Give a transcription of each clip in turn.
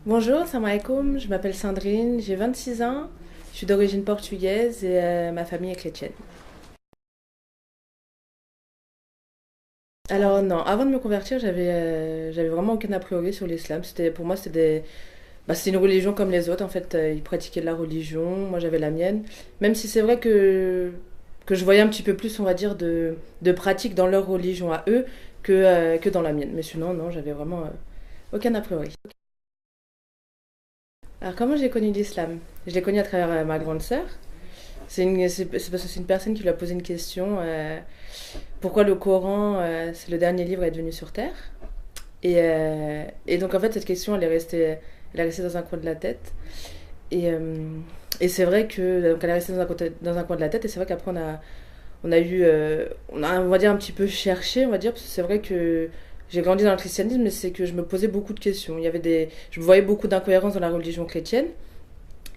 Bonjour, salam alaikum, je m'appelle Sandrine, j'ai 26 ans, je suis d'origine portugaise et ma famille est chrétienne. Alors non, avant de me convertir, j'avais vraiment aucun a priori sur l'islam. Pour moi c'était une religion comme les autres en fait, ils pratiquaient de la religion, moi j'avais la mienne. Même si c'est vrai que je voyais un petit peu plus, on va dire de pratiques dans leur religion à eux que dans la mienne. Mais sinon non, j'avais vraiment aucun a priori. Alors comment j'ai connu l'islam? Je l'ai connu à travers ma grande sœur. C'est parce que c'est une personne qui lui a posé une question. Pourquoi le Coran, c'est le dernier livre à être venu sur Terre? Et donc en fait cette question elle est restée dans un coin de la tête. Et, euh, et c'est vrai que donc elle est restée dans un coin de la tête. Et c'est vrai qu'après on va dire un petit peu cherché, on va dire, parce que c'est vrai que j'ai grandi dans le christianisme, mais c'est que je me posais beaucoup de questions. Je voyais beaucoup d'incohérences dans la religion chrétienne.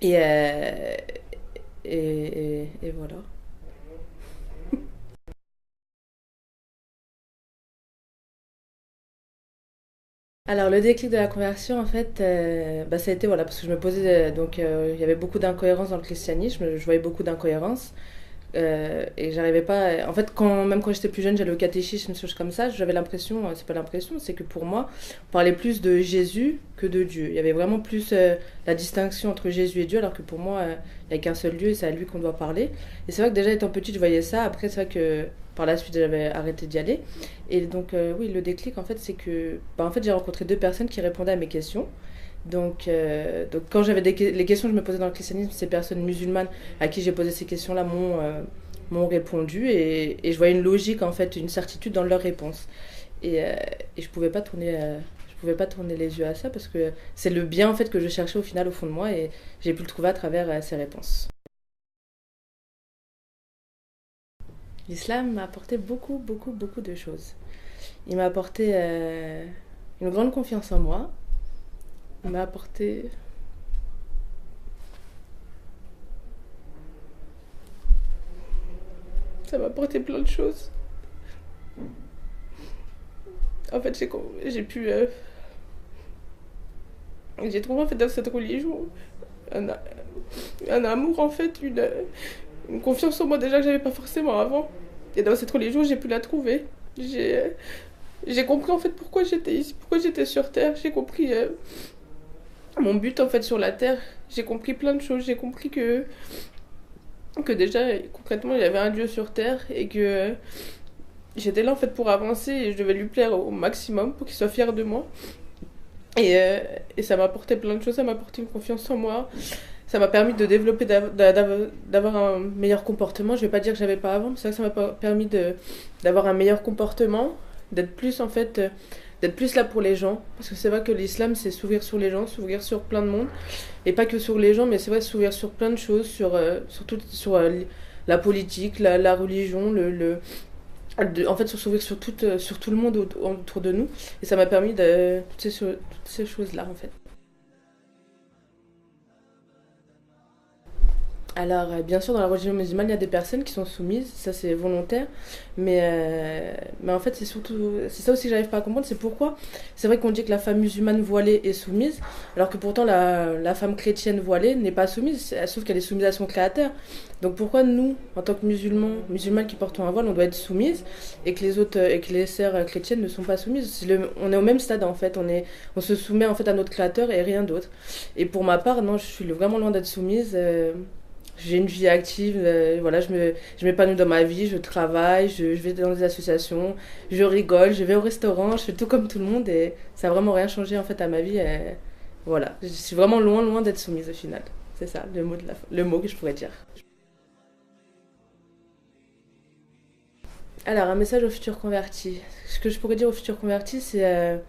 Et, euh, et voilà. Alors le déclic de la conversion en fait, ça a été voilà parce que je me posais il y avait beaucoup d'incohérences dans le christianisme, je voyais beaucoup d'incohérences et j'arrivais pas en fait même quand j'étais plus jeune j'allais au catéchisme, une chose comme ça, j'avais l'impression, c'est pas l'impression, c'est que pour moi on parlait plus de Jésus que de Dieu. Il y avait vraiment plus la distinction entre Jésus et Dieu alors que pour moi il n'y a qu'un seul Dieu et c'est à lui qu'on doit parler. Et c'est vrai que déjà étant petite je voyais ça, après c'est vrai que par la suite j'avais arrêté d'y aller. Et donc oui le déclic en fait c'est que en fait j'ai rencontré deux personnes qui répondaient à mes questions. Donc quand les questions que je me posais dans le christianisme, ces personnes musulmanes à qui j'ai posé ces questions-là m'ont répondu et je voyais une logique en fait, une certitude dans leurs réponses. Et je pouvais pas tourner les yeux à ça parce que c'est le bien en fait que je cherchais au final au fond de moi et j'ai pu le trouver à travers ces réponses. L'islam m'a apporté beaucoup, beaucoup, beaucoup de choses. Il m'a apporté une grande confiance en moi. Il m'a apporté Ça m'a apporté plein de choses. En fait, j'ai pu. J'ai trouvé en fait dans cette religion un, un amour en fait, une confiance en moi déjà que j'avais pas forcément avant. Et dans cette religion, j'ai pu la trouver. J'ai j'ai compris en fait pourquoi j'étais ici, pourquoi j'étais sur Terre. J'ai compris mon but en fait sur la Terre. J'ai compris plein de choses. J'ai compris que déjà concrètement il y avait un Dieu sur Terre et que j'étais là en fait pour avancer et je devais lui plaire au maximum pour qu'il soit fier de moi. Et, euh, et ça m'a apporté plein de choses, ça m'a apporté une confiance en moi, ça m'a permis de développer, d'avoir un meilleur comportement. Je vais pas dire que j'avais pas avant, mais c'est vrai que ça m'a permis d'avoir un meilleur comportement, d'être plus en fait, d'être plus là pour les gens. Parce que c'est vrai que l'islam c'est s'ouvrir sur les gens, s'ouvrir sur plein de monde. Et pas que sur les gens, mais c'est vrai s'ouvrir sur plein de choses, sur la politique, la religion, en fait, s'ouvrir sur tout le monde autour de nous. Et ça m'a permis de toutes ces choses-là, en fait. Alors, bien sûr, dans la religion musulmane, il y a des personnes qui sont soumises, ça c'est volontaire, mais en fait, c'est ça aussi que j'arrive pas à comprendre, c'est pourquoi. C'est vrai qu'on dit que la femme musulmane voilée est soumise, alors que pourtant la femme chrétienne voilée n'est pas soumise, sauf qu'elle est soumise à son créateur. Donc pourquoi nous, en tant que musulmanes qui portons un voile, on doit être soumises et que les sœurs chrétiennes ne sont pas soumises? On est au même stade en fait, on se soumet en fait à notre créateur et rien d'autre. Et pour ma part, non, je suis vraiment loin d'être soumise. J'ai une vie active, voilà, je m'épanouis dans ma vie, je travaille, je vais dans des associations, je rigole, je vais au restaurant, je fais tout comme tout le monde et ça n'a vraiment rien changé en fait à ma vie. Voilà, je suis vraiment loin, loin d'être soumise au final. C'est ça, le mot que je pourrais dire. Alors, un message aux futurs convertis. Ce que je pourrais dire aux futurs convertis, c'est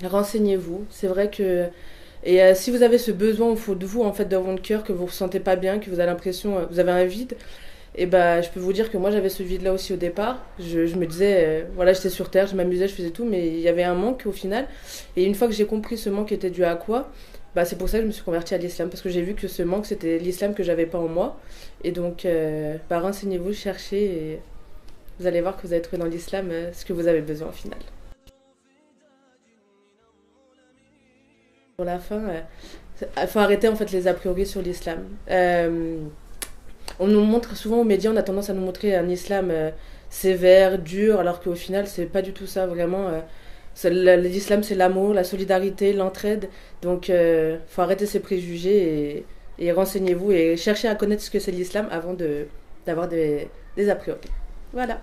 renseignez-vous. C'est vrai que si vous avez ce besoin au fond de vous, en fait, dans votre cœur, que vous ne vous sentez pas bien, que vous avez l'impression, vous avez un vide, et ben, je peux vous dire que moi, j'avais ce vide-là aussi au départ. Je me disais, voilà, j'étais sur Terre, je m'amusais, je faisais tout, mais il y avait un manque au final. Et une fois que j'ai compris ce manque était dû à quoi, bah, c'est pour ça que je me suis convertie à l'islam, parce que j'ai vu que ce manque, c'était l'islam que j'avais pas en moi. Et donc, bah, renseignez-vous, cherchez, et vous allez voir que vous allez trouver dans l'islam ce que vous avez besoin au final. Pour la fin, il faut arrêter en fait les a priori sur l'islam. On nous montre souvent aux médias, on a tendance à nous montrer un islam sévère, dur, alors qu'au final, c'est pas du tout ça, vraiment. L'islam, c'est l'amour, la solidarité, l'entraide. Donc, faut arrêter ces préjugés et renseignez-vous et cherchez à connaître ce que c'est l'islam avant d'avoir des a priori. Voilà.